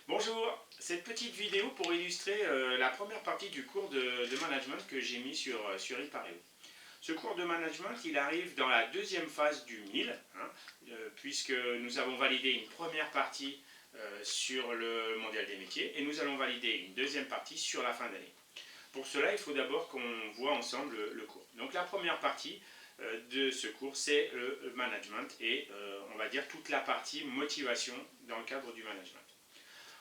Bonjour, cette petite vidéo pour illustrer la première partie du cours de management que j'ai mis sur Ipareo. Ce cours de management, il arrive dans la deuxième phase du MIL, puisque nous avons validé une première partie sur le mondial des métiers et nous allons valider une deuxième partie sur la fin d'année. Pour cela, il faut d'abord qu'on voit ensemble le cours. Donc la première partie de ce cours, c'est le management et on va dire toute la partie motivation dans le cadre du management.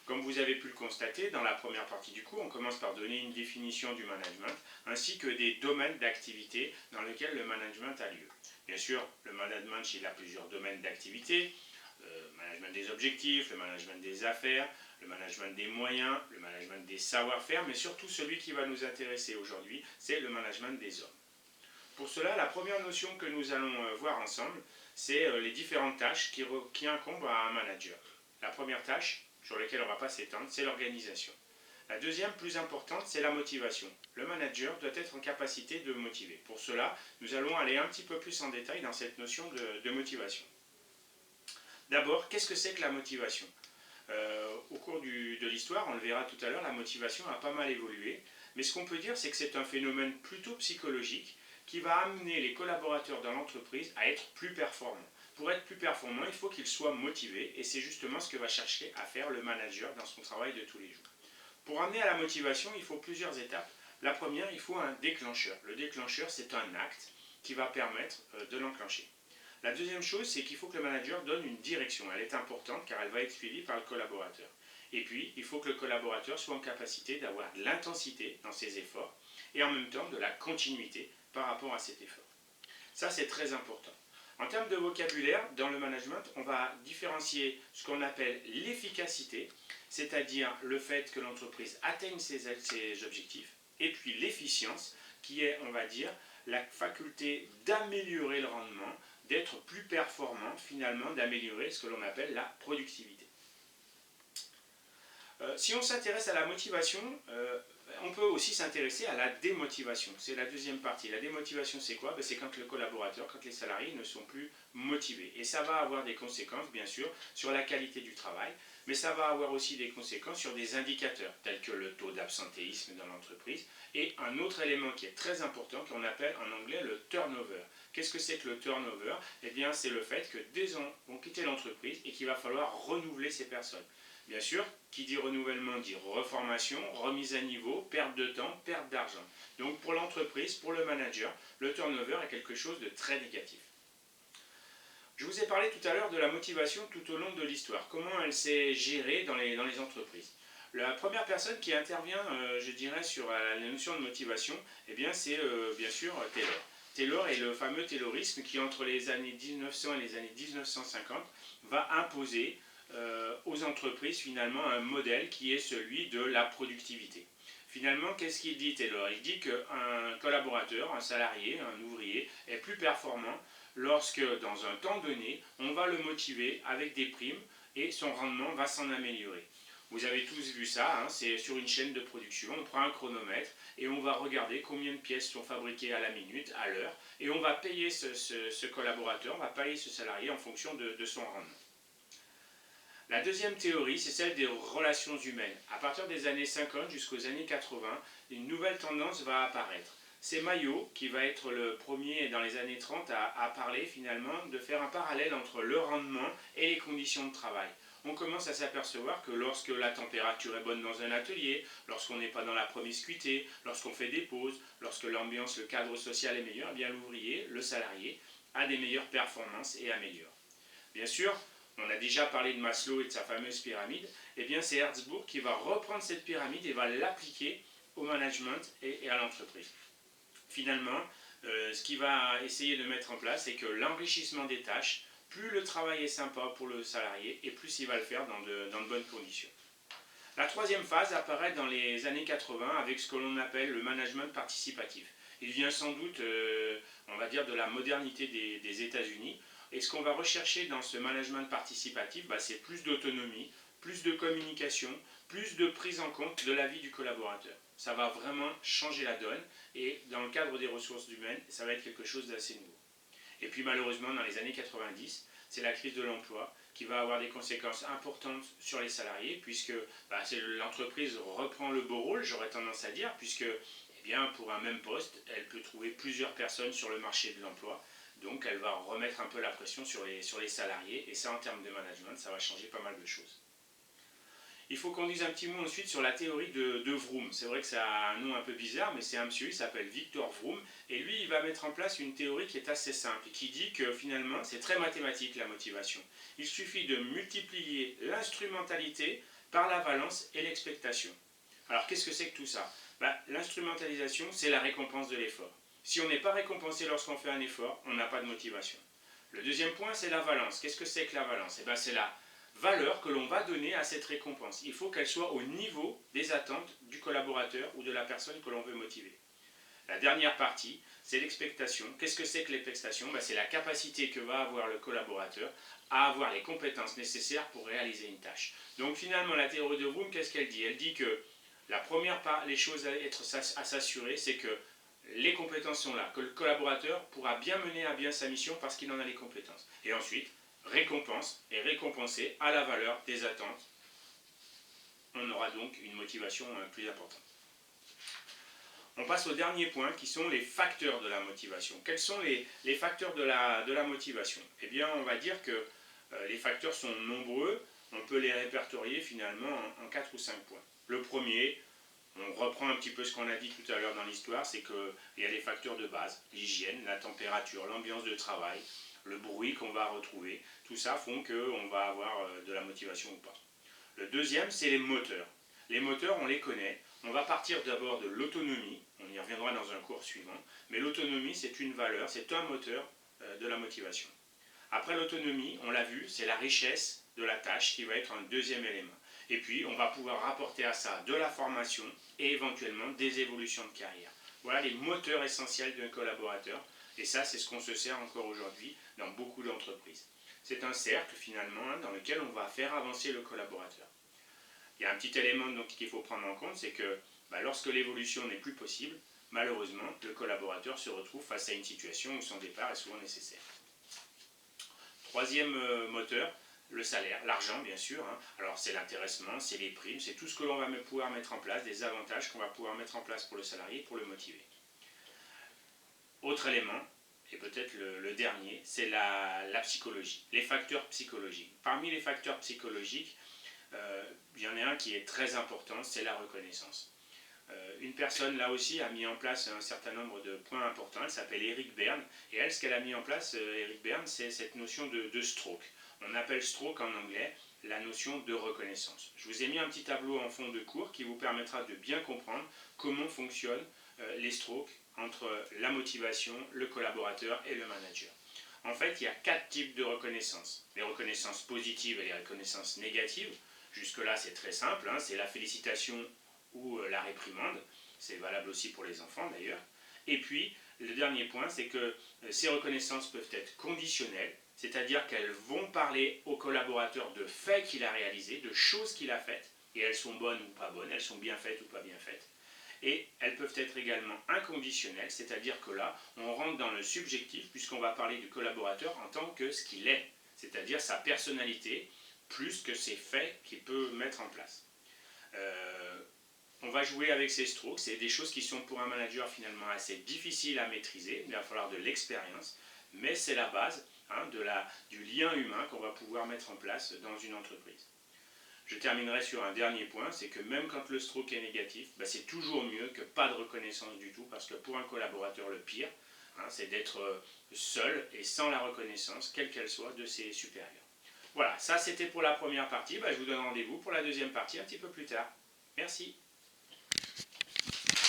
Comme vous avez pu le constater, dans la première partie du cours, on commence par donner une définition du management, ainsi que des domaines d'activité dans lesquels le management a lieu. Bien sûr, le management, il a plusieurs domaines d'activité, le management des objectifs, le management des affaires, le management des moyens, le management des savoir-faire, mais surtout celui qui va nous intéresser aujourd'hui, c'est le management des hommes. Pour cela, la première notion que nous allons voir ensemble, c'est les différentes tâches qui incombent à un manager. La première tâche, sur laquelle on ne va pas s'étendre, c'est l'organisation. La deuxième, plus importante, c'est la motivation. Le manager doit être en capacité de motiver. Pour cela, nous allons aller un petit peu plus en détail dans cette notion de motivation. D'abord, qu'est-ce que c'est que la motivation ? Au cours de l'histoire, on le verra tout à l'heure, la motivation a pas mal évolué. Mais ce qu'on peut dire, c'est que c'est un phénomène plutôt psychologique qui va amener les collaborateurs dans l'entreprise à être plus performants. Pour être plus performant, il faut qu'il soit motivé et c'est justement ce que va chercher à faire le manager dans son travail de tous les jours. Pour amener à la motivation, il faut plusieurs étapes. La première, il faut un déclencheur. Le déclencheur, c'est un acte qui va permettre de l'enclencher. La deuxième chose, c'est qu'il faut que le manager donne une direction. Elle est importante car elle va être suivie par le collaborateur. Et puis, il faut que le collaborateur soit en capacité d'avoir de l'intensité dans ses efforts et en même temps de la continuité par rapport à cet effort. Ça, c'est très important. En termes de vocabulaire, dans le management, on va différencier ce qu'on appelle l'efficacité, c'est-à-dire le fait que l'entreprise atteigne ses objectifs, et puis l'efficience, qui est, on va dire, la faculté d'améliorer le rendement, d'être plus performant, finalement, d'améliorer ce que l'on appelle la productivité. Si on s'intéresse à la motivation, on peut aussi s'intéresser à la démotivation. C'est la deuxième partie. La démotivation, c'est quoi ? C'est quand le collaborateur, quand les salariés ne sont plus motivés. Et ça va avoir des conséquences, bien sûr, sur la qualité du travail, mais ça va avoir aussi des conséquences sur des indicateurs, tels que le taux d'absentéisme dans l'entreprise, et un autre élément qui est très important, qu'on appelle en anglais le turnover. Qu'est-ce que c'est que le turnover ? Eh bien, c'est le fait que des gens vont quitter l'entreprise et qu'il va falloir renouveler ces personnes. Bien sûr, qui dit renouvellement dit reformation, remise à niveau, perte de temps, perte d'argent. Donc pour l'entreprise, pour le manager, le turnover est quelque chose de très négatif. Je vous ai parlé tout à l'heure de la motivation tout au long de l'histoire, comment elle s'est gérée dans les entreprises. La première personne qui intervient, je dirais, sur la notion de motivation, eh bien, c'est bien sûr Taylor. Taylor est le fameux taylorisme qui, entre les années 1900 et les années 1950, va imposer aux entreprises finalement un modèle qui est celui de la productivité. Finalement, qu'est-ce qu'il dit Taylor ? Il dit qu'un collaborateur, un salarié, un ouvrier est plus performant lorsque dans un temps donné, on va le motiver avec des primes et son rendement va s'en améliorer. Vous avez tous vu ça, c'est sur une chaîne de production, on prend un chronomètre et on va regarder combien de pièces sont fabriquées à la minute, à l'heure, et on va payer ce collaborateur, on va payer ce salarié en fonction de son rendement. La deuxième théorie, c'est celle des relations humaines. À partir des années 50 jusqu'aux années 80, une nouvelle tendance va apparaître. C'est Mayo qui va être le premier dans les années 30 à parler finalement de faire un parallèle entre le rendement et les conditions de travail. On commence à s'apercevoir que lorsque la température est bonne dans un atelier, lorsqu'on n'est pas dans la promiscuité, lorsqu'on fait des pauses, lorsque l'ambiance, le cadre social est meilleur, eh bien l'ouvrier, le salarié, a des meilleures performances et améliore. Bien sûr, on a déjà parlé de Maslow et de sa fameuse pyramide, et bien c'est Herzberg qui va reprendre cette pyramide et va l'appliquer au management et à l'entreprise. Finalement, ce qu'il va essayer de mettre en place, c'est que l'enrichissement des tâches, plus le travail est sympa pour le salarié, et plus il va le faire dans de bonnes conditions. La troisième phase apparaît dans les années 80 avec ce que l'on appelle le management participatif. Il vient sans doute, on va dire, de la modernité des États-Unis. Et ce qu'on va rechercher dans ce management participatif, c'est plus d'autonomie, plus de communication, plus de prise en compte de l'avis du collaborateur. Ça va vraiment changer la donne et dans le cadre des ressources humaines, ça va être quelque chose d'assez nouveau. Et puis malheureusement, dans les années 90, c'est la crise de l'emploi qui va avoir des conséquences importantes sur les salariés, puisque l'entreprise reprend le beau rôle, j'aurais tendance à dire, puisque eh bien, pour un même poste, elle peut trouver plusieurs personnes sur le marché de l'emploi. Donc elle va remettre un peu la pression sur les salariés, et ça, en termes de management, ça va changer pas mal de choses. Il faut qu'on dise un petit mot ensuite sur la théorie de Vroom. C'est vrai que ça a un nom un peu bizarre, mais c'est un monsieur, il s'appelle Victor Vroom, et lui, il va mettre en place une théorie qui est assez simple, et qui dit que finalement, c'est très mathématique la motivation. Il suffit de multiplier l'instrumentalité par la valence et l'expectation. Alors, qu'est-ce que c'est que tout ça? L'instrumentalisation, c'est la récompense de l'effort. Si on n'est pas récompensé lorsqu'on fait un effort, on n'a pas de motivation. Le deuxième point, c'est la valence. Qu'est-ce que c'est que la valence? C'est la valeur que l'on va donner à cette récompense. Il faut qu'elle soit au niveau des attentes du collaborateur ou de la personne que l'on veut motiver. La dernière partie, c'est l'expectation. Qu'est-ce que c'est que l'expectation? C'est la capacité que va avoir le collaborateur à avoir les compétences nécessaires pour réaliser une tâche. Donc finalement, la théorie de Vroom, qu'est-ce qu'elle dit? Elle dit que la première les choses à s'assurer, c'est que les compétences sont là, que le collaborateur pourra bien mener à bien sa mission parce qu'il en a les compétences. Et ensuite, récompense et récompenser à la valeur des attentes. On aura donc une motivation plus importante. On passe au dernier point qui sont les facteurs de la motivation. Quels sont les facteurs de la motivation? Eh bien, on va dire que les facteurs sont nombreux. On peut les répertorier finalement en 4 ou 5 points. Le premier, on reprend un petit peu ce qu'on a dit tout à l'heure dans l'histoire, c'est qu'il y a des facteurs de base, l'hygiène, la température, l'ambiance de travail, le bruit qu'on va retrouver, tout ça font qu'on va avoir de la motivation ou pas. Le deuxième, c'est les moteurs. Les moteurs, on les connaît. On va partir d'abord de l'autonomie, on y reviendra dans un cours suivant, mais l'autonomie, c'est une valeur, c'est un moteur de la motivation. Après l'autonomie, on l'a vu, c'est la richesse de la tâche qui va être un deuxième élément. Et puis, on va pouvoir rapporter à ça de la formation et éventuellement des évolutions de carrière. Voilà les moteurs essentiels d'un collaborateur. Et ça, c'est ce qu'on se sert encore aujourd'hui dans beaucoup d'entreprises. C'est un cercle, finalement, dans lequel on va faire avancer le collaborateur. Il y a un petit élément qu'il faut prendre en compte, c'est que lorsque l'évolution n'est plus possible, malheureusement, le collaborateur se retrouve face à une situation où son départ est souvent nécessaire. Troisième moteur, le salaire, l'argent bien sûr. Alors c'est l'intéressement, c'est les primes, c'est tout ce que l'on va pouvoir mettre en place, des avantages qu'on va pouvoir mettre en place pour le salarié pour le motiver. Autre élément, et peut-être le dernier, c'est la psychologie, les facteurs psychologiques. Parmi les facteurs psychologiques, il y en a un qui est très important, c'est la reconnaissance. Une personne, là aussi, a mis en place un certain nombre de points importants. Elle s'appelle Eric Berne. Et elle, ce qu'elle a mis en place, Eric Berne, c'est cette notion de stroke. On appelle stroke en anglais la notion de reconnaissance. Je vous ai mis un petit tableau en fond de cours qui vous permettra de bien comprendre comment fonctionnent les strokes entre la motivation, le collaborateur et le manager. En fait, il y a 4 types de reconnaissance. Les reconnaissances positives et les reconnaissances négatives. Jusque-là, c'est très simple. C'est la félicitation ou la réprimande. C'est valable aussi pour les enfants d'ailleurs. Et puis, le dernier point, c'est que ces reconnaissances peuvent être conditionnelles, c'est-à-dire qu'elles vont parler au collaborateur de faits qu'il a réalisés, de choses qu'il a faites, et elles sont bonnes ou pas bonnes, elles sont bien faites ou pas bien faites. Et elles peuvent être également inconditionnelles, c'est-à-dire que là, on rentre dans le subjectif, puisqu'on va parler du collaborateur en tant que ce qu'il est, c'est-à-dire sa personnalité, plus que ses faits qu'il peut mettre en place. On va jouer avec ces strokes, c'est des choses qui sont pour un manager finalement assez difficiles à maîtriser, il va falloir de l'expérience, mais c'est la base du lien humain qu'on va pouvoir mettre en place dans une entreprise. Je terminerai sur un dernier point, c'est que même quand le stroke est négatif, c'est toujours mieux que pas de reconnaissance du tout, parce que pour un collaborateur, le pire, c'est d'être seul et sans la reconnaissance, quelle qu'elle soit, de ses supérieurs. Voilà, ça c'était pour la première partie, je vous donne rendez-vous pour la deuxième partie un petit peu plus tard. Merci.